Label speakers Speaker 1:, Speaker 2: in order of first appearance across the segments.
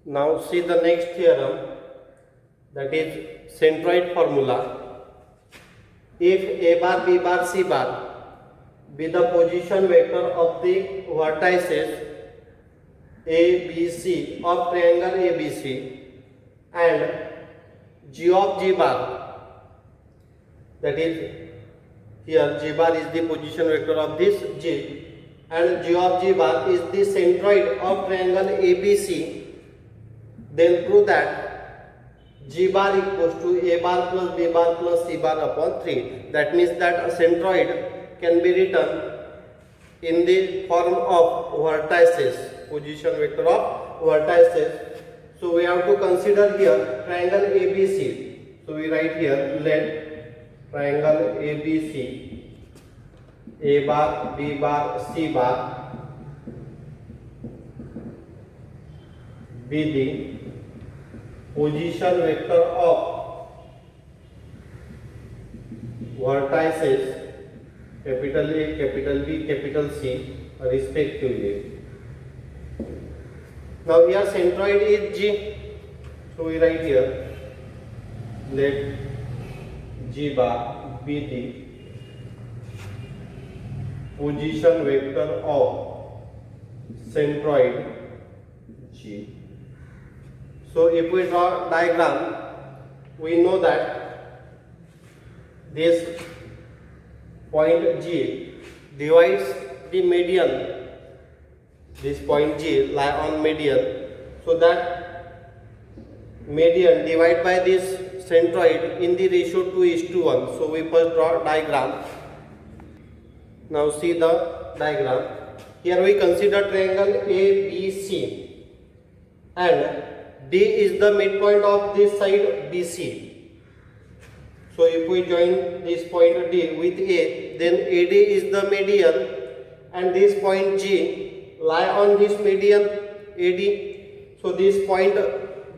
Speaker 1: Now see the next theorem, that is centroid formula. If A bar, B bar, C bar be the position vector of the vertices A, B, C of triangle ABC, and G of G bar, that is here G bar is the position vector of this G, and G of G bar is the centroid of triangle ABC, then prove that G bar equals to A bar plus B bar plus C bar upon 3. That means that a centroid can be written in the form of vertices, position vector of vertices. So we have to consider here triangle ABC. So we write here, let triangle ABC, A bar, B bar, C bar be the position vector of vertices capital A, capital B, capital C respectively. Now here centroid is G, so we write here, let G bar be the position vector of centroid G. So if we draw diagram, we know that this point G divides the median. This point G lie on median, so that median divided by this centroid in the ratio 2:1. So we first draw diagram. Now see the diagram. Here we consider triangle ABC, and D is the midpoint of this side BC. So if we join this point D with A, then AD is the median, and this point G lie on this median AD. So this point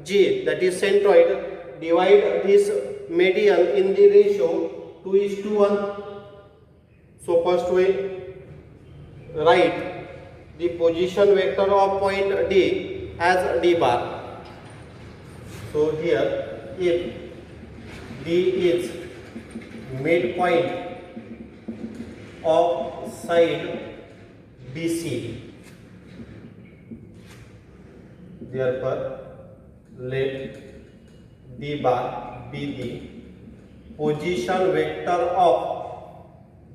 Speaker 1: G, that is centroid, divide this median in the ratio 2:1. So first we write the position vector of point D as D bar. So here, if D is midpoint of side BC, therefore let D bar be the position vector of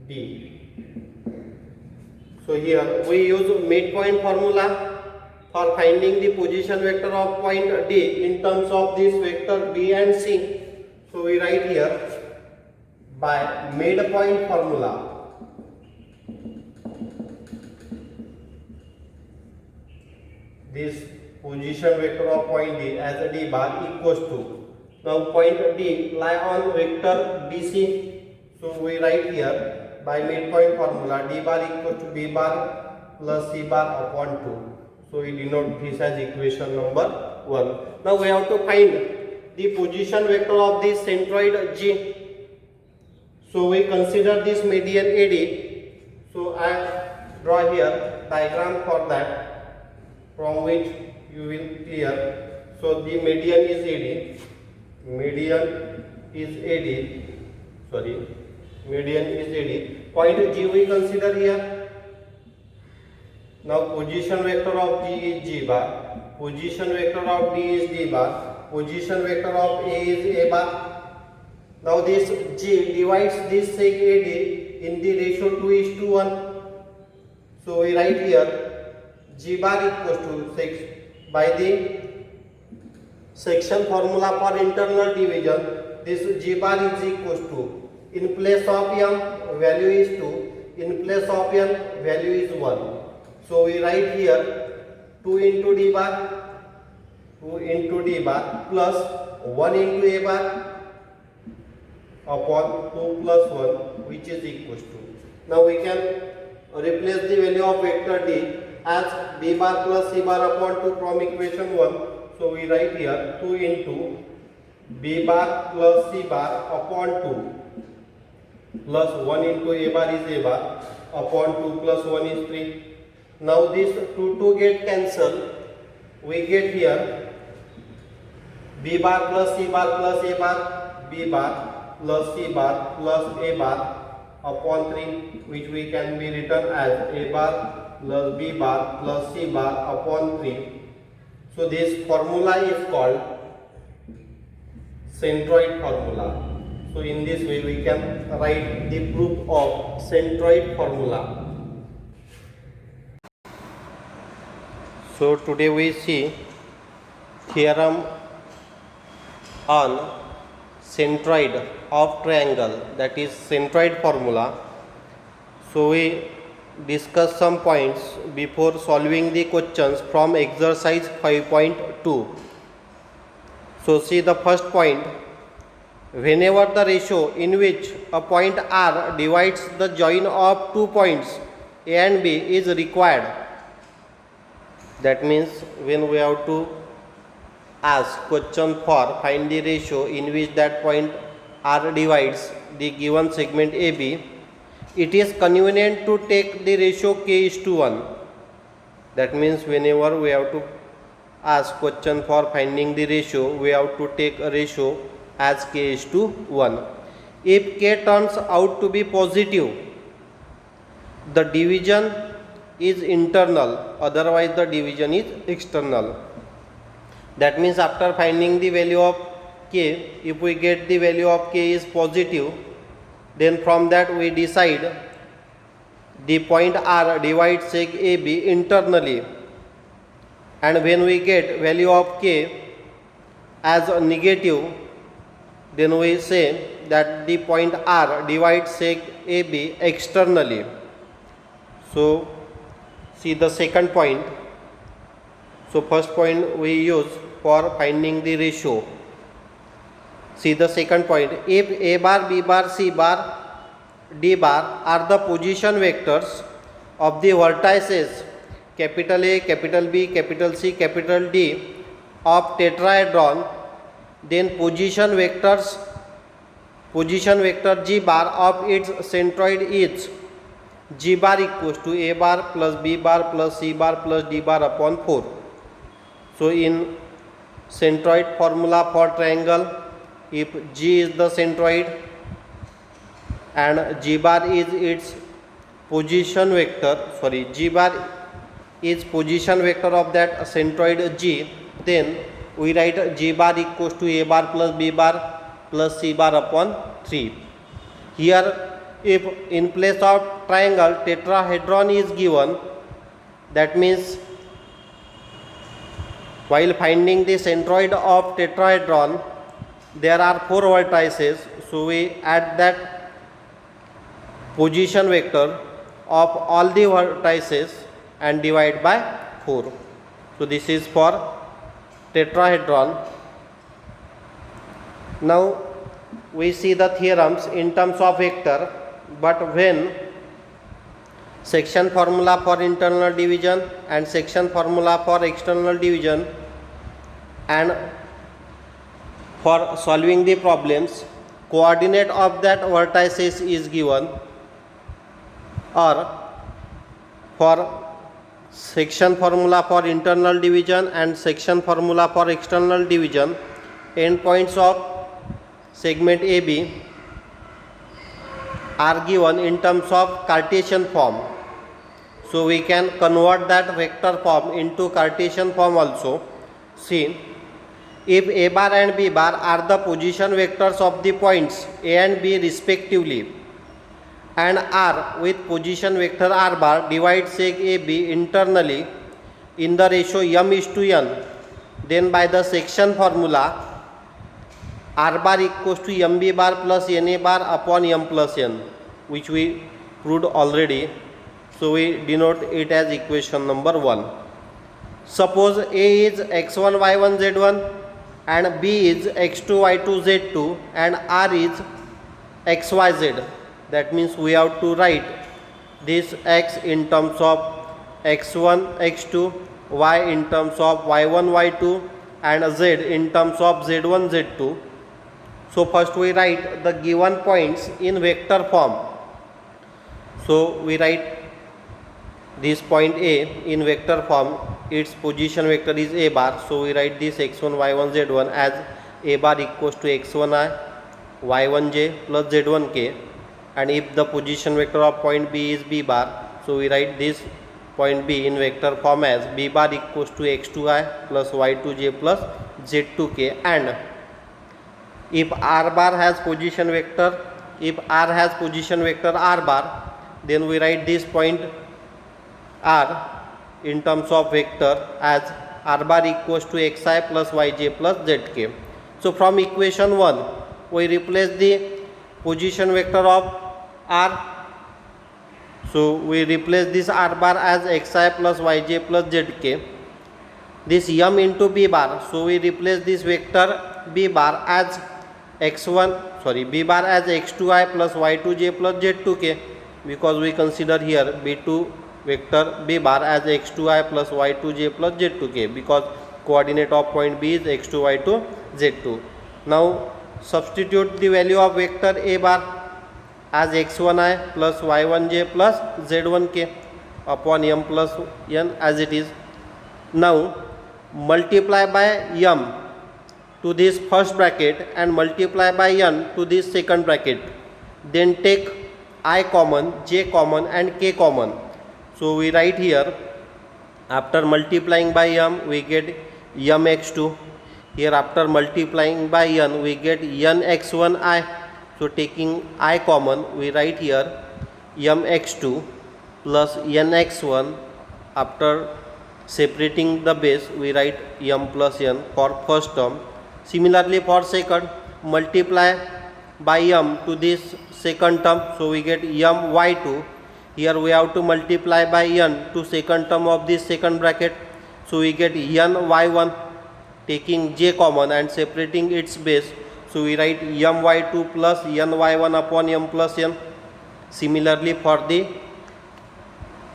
Speaker 1: D. So here we use midpoint formula for finding the position vector of point D in terms of this vector B and C. So we write here, by midpoint formula, this position vector of point D as a D bar equals to, now point D lie on vector BC. So we write here, by midpoint formula, D bar equals to B bar plus C bar upon 2. So we denote this as equation number 1. Now we have to find the position vector of this centroid G. So we consider this median AD. So I draw here diagram for that, from which you will clear. So the median is AD. Median is AD. Sorry, median is AD. Point G we consider here. Now position vector of G is G bar, position vector of D is D bar, position vector of A is A bar. Now this G divides this sec AD in the ratio 2:1. So we write here, G bar equals to, by the section formula for internal division, this G bar is equals to, in place of M value is 2, in place of N value is 1. So we write here 2 into D bar, 2 into D bar plus 1 into A bar upon 2 plus 1, which is equals to. Now we can replace the value of vector D as B bar plus C bar upon 2 from equation 1. So we write here 2 into B bar plus C bar upon 2 plus 1 into A bar is A bar upon 2 plus 1 is 3. Now this 2 get cancelled. We get here B bar plus C bar plus A bar, B bar plus C bar plus A bar upon 3, which we can be written as A bar plus B bar plus C bar upon 3. So this formula is called centroid formula. So in this way we can write the proof of centroid formula. So today we see theorem on centroid of triangle, that is centroid formula. So we discuss some points before solving the questions from exercise 5.2. So see the first point. Whenever the ratio in which a point R divides the join of two points A and B is required, that means when we have to ask question for find the ratio in which that point R divides the given segment AB, it is convenient to take the ratio k:1. That means whenever we have to ask question for finding the ratio, we have to take a ratio as k:1. If k turns out to be positive, the division is internal, otherwise the division is external. That means after finding the value of k, if we get the value of k is positive, then from that we decide the point R divides seg AB internally, and when we get value of k as a negative, then we say that the point R divides seg AB externally. So see the second point. So first point we use for finding the ratio. See the second point. If A bar, B bar, C bar, D bar are the position vectors of the vertices capital A, capital B, capital C, capital D of tetrahedron, then position vector G bar of its centroid is G bar equals to A bar plus B bar plus C bar plus D bar upon 4. So in centroid formula for triangle, if G is the centroid and G bar is its position vector, G bar is position vector of that centroid G, then we write G bar equals to A bar plus B bar plus C bar upon 3. Here if in place of triangle tetrahedron is given, that means while finding the centroid of tetrahedron there are 4 vertices, so we add that position vector of all the vertices and divide by 4. So this is for tetrahedron. Now we see the theorems in terms of vector, but when section formula for internal division and section formula for external division, and for solving the problems coordinate of that vertices is given, or for section formula for internal division and section formula for external division, endpoints of segment AB are given in terms of Cartesian form. So we can convert that vector form into Cartesian form also. See, if A bar and B bar are the position vectors of the points A and B respectively, and R with position vector R bar divides seg AB internally in the ratio m:n, then by the section formula R bar equals to mb bar plus na bar upon m plus n, which we proved already. So we denote it as equation number 1. Suppose A is x1 y1 z1 and B is x2 y2 z2 and R is xyz. That means we have to write this x in terms of x1 x2, y in terms of y1 y2 and z in terms of z1 z2. So first we write the given points in vector form. So we write this point A in vector form its position vector is a bar, so we write this x1 y1 z1 as a bar equals to x1i y1j plus z1k, and if the position vector of point B is b bar, so we write this point B in vector form as b bar equals to x2i plus y2j plus z2k, and if r bar has position vector, if r has position vector r bar, then we write this point r in terms of vector as r bar equals to xi plus yj plus zk. So from equation 1 we replace the position vector of r, so we replace this r bar as xi plus yj plus zk, this m into b bar, so we replace this vector b bar as b bar as x2i plus y2j plus z2k, because we consider here b2 vector b bar as x2i plus y2j plus z2k, because coordinate of point B is x2 y2 z2. Now substitute the value of vector a bar as x1i plus y1j plus z1k upon m plus n as it is. Now multiply by m to this first bracket and multiply by n to this second bracket, then take I common, j common and k common. So we write here, after multiplying by m we get mx2, here after multiplying by n we get nx1i, so taking I common we write here mx2 plus nx1, after separating the base we write m plus n for first term. Similarly for second, multiply by m to this second term, so we get my2, here we have to multiply by n to second term of this second bracket, so we get ny1, taking j common and separating its base, so we write my2 plus ny1 upon m plus n. Similarly for the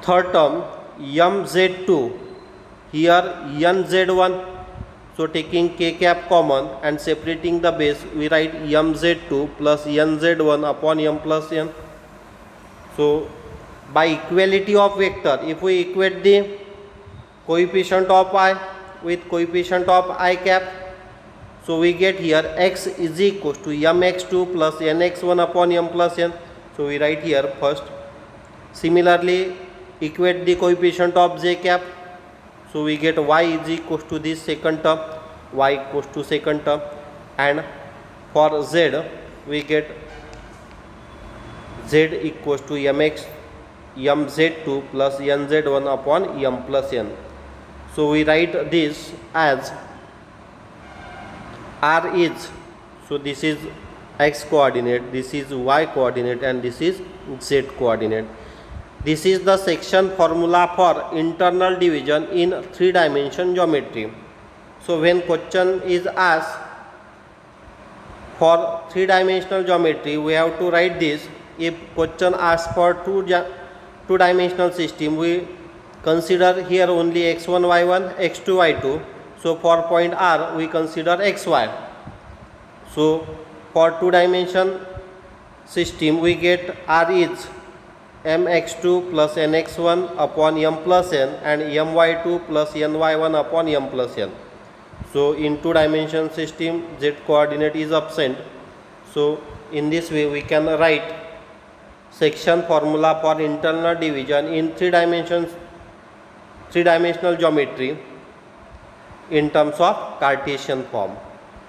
Speaker 1: third term mz2, here nz1, so taking k cap common and separating the base we write mz2 plus nz1 upon m plus n. So by equality of vector, if we equate the coefficient of I with coefficient of I cap, so we get here x is equals to mx2 plus nx1 upon m plus n, so we write here first. Similarly equate the coefficient of j cap, so we get y is equals to this second term, y equals to second term, and for z we get z equals to mz2 plus nz1 upon m plus n. So we write this as r is, so this is x coordinate, this is y coordinate and this is z coordinate. This is the section formula for internal division in 3-dimension geometry. So when question is asked for 3-dimensional geometry, we have to write this. If question asks for two-dimensional system, we consider here only x1 y1, x2 y2. So for point R we consider xy. So for 2-dimension system we get R is mx2 plus nx1 upon m plus n and my2 plus ny1 upon m plus n. So in 2-dimension system z coordinate is absent. So in this way we can write section formula for internal division in 3-dimensional geometry in terms of Cartesian form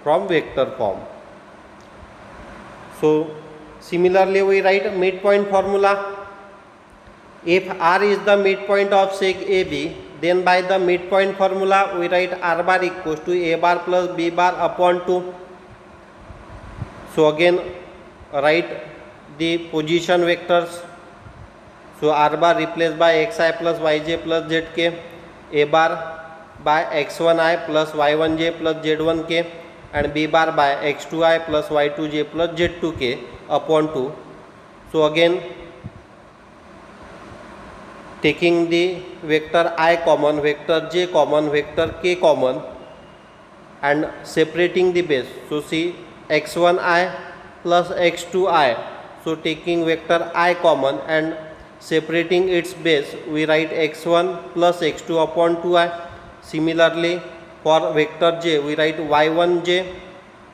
Speaker 1: from vector form. So similarly we write midpoint formula. If R is the midpoint of sec AB, then by the midpoint formula we write R bar equals to A bar plus B bar upon 2. So again write the position vectors. So R bar replaced by xi plus yj plus zk, A bar by x1i plus y1j plus z1k, and B bar by x2i plus y2j plus z2k upon 2. So again taking the vector I common, vector j common, vector k common and separating the base. So see x1i plus x2i. So taking vector I common and separating its base we write x1 plus x2 upon 2i. Similarly, for vector j, we write y1j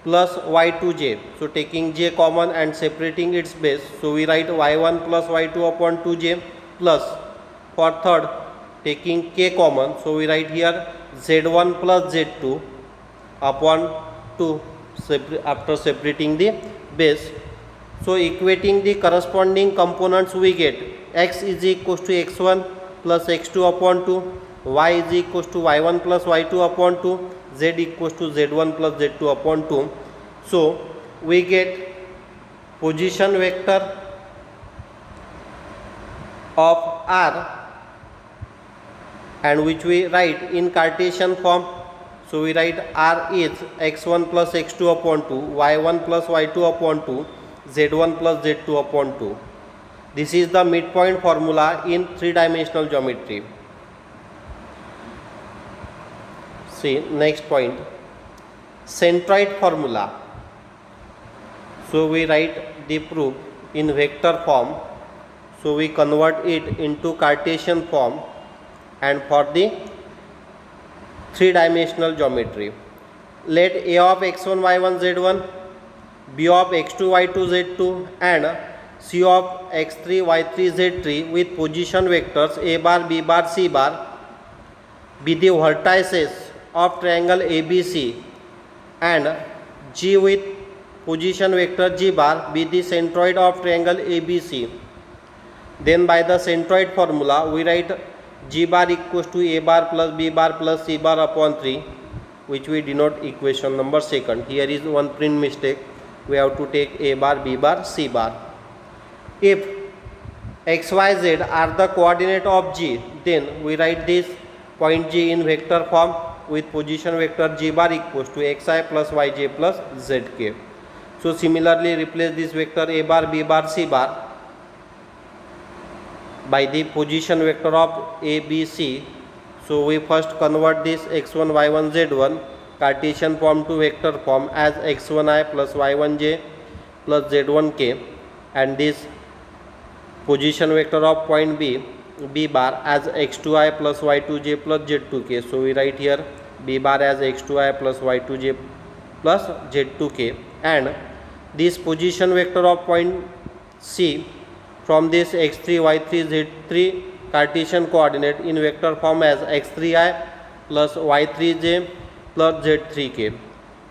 Speaker 1: plus y2j. So taking j common and separating its base, so we write y1 plus y2 upon 2j plus, for third, taking k common, so we write here z1 plus z2 upon 2 after separating the base. So equating the corresponding components, we get x is equals to x1 plus x2 upon 2, y is equals to y1 plus y2 upon 2, z equals to z1 plus z2 upon 2. So we get position vector of r, and which we write in Cartesian form. So we write r is x1 plus x2 upon 2, y1 plus y2 upon 2, z1 plus z2 upon 2. This is the midpoint formula in three-dimensional geometry. See, next point, centroid formula. So we write the proof in vector form. So we convert it into Cartesian form, and for the three-dimensional geometry, let a of x1 y1 z1, b of x2 y2 z2, and c of x3 y3 z3 with position vectors a bar, b bar, c bar be the vertices of triangle ABC, and g with position vector g bar be the centroid of triangle ABC. Then by the centroid formula, we write g bar equals to a bar plus b bar plus c bar upon 3, which we denote equation number second. Here is one print mistake. We have to take a bar, b bar, c bar. If x, y, z are the coordinate of g, then we write this point g in vector form with position vector g bar equals to xi plus yj plus zk. So similarly replace this vector a bar, b bar, c bar by the position vector of a, b, c. So we first convert this x1 y1 z1 Cartesian form to vector form as x1i plus y1j plus z1k, and this position vector of point b, b bar as x2i plus y2j plus z2k. So we write here b bar as x2i plus y2j plus z2k, and this position vector of point c from this x3 y3 z3 Cartesian coordinate in vector form as x3i plus y3j plus z3k.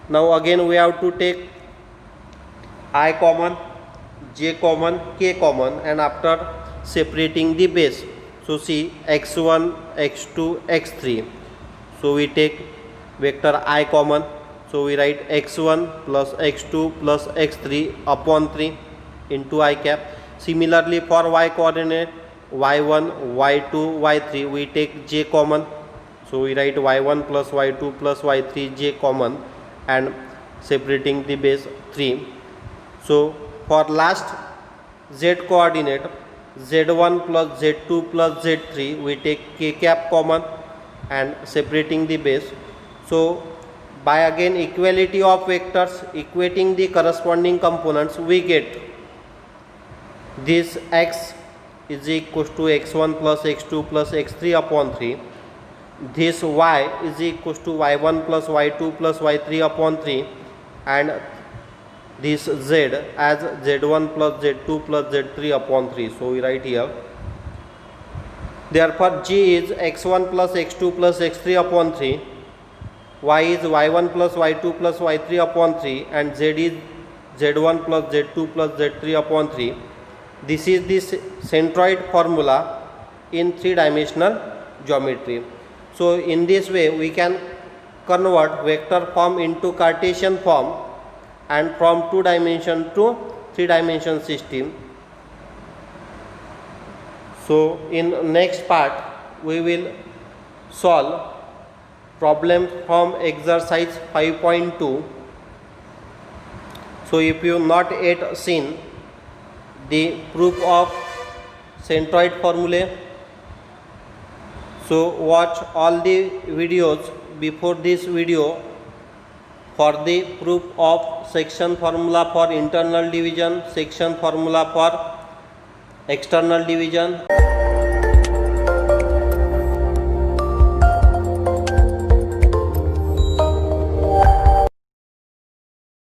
Speaker 1: Now again we have to take I common, j common, k common, and after separating the base, so see x1, x2, x3. So we take vector I common, so we write x1 plus x2 plus x3 upon 3 into I cap. Similarly for y coordinate y1, y2, y3, we take j common, so we write y1 plus y2 plus y3 j common, and separating the base 3. So for last z coordinate z1 plus z2 plus z3, we take k cap common and separating the base. So by again equality of vectors equating the corresponding components, we get this x is equals to x1 plus x2 plus x3 upon 3. This y is equals to y1 plus y2 plus y3 upon 3, and this z as z1 plus z2 plus z3 upon 3. So we write here, therefore g is x1 plus x2 plus x3 upon 3, y is y1 plus y2 plus y3 upon 3, and z is z1 plus z2 plus z3 upon 3. This is the centroid formula in three-dimensional geometry. So in this way we can convert vector form into Cartesian form, and from 2 dimension to 3 dimension system. So in next part we will solve problem from exercise 5.2. So if you not yet seen the proof of centroid formulae, so watch all the videos before this video for the proof of section formula for internal division, section formula for external division.